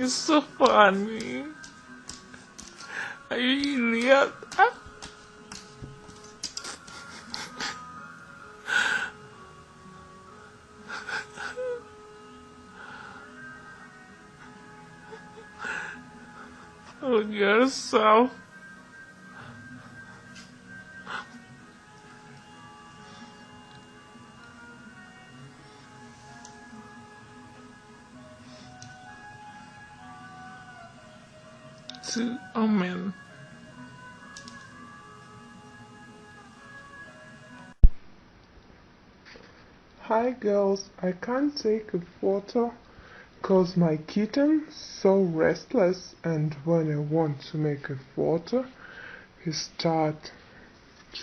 It's so funny. Ay, idiot. Ah. Look at yourself. Oh man. Hi girls, I can't take a photo cause my kitten's so restless, and when I want to make a photo he start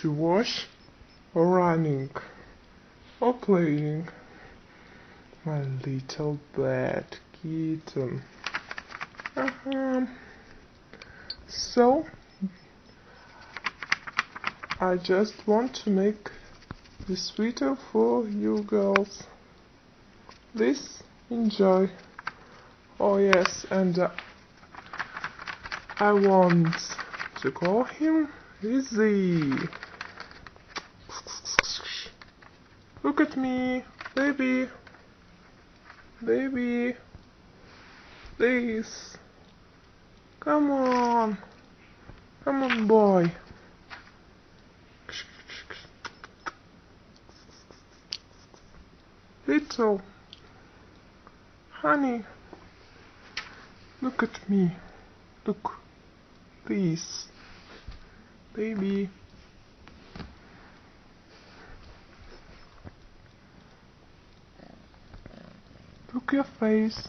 to wash or running or playing. My little bad kitten. So I just want to make this video for you girls. Please enjoy. Oh yes, and I want to call him Lizzie. Look at me, baby. Baby. Please. Come on. Come on, boy. Little. Honey. Look at me. Look. Please. Baby. Look your face.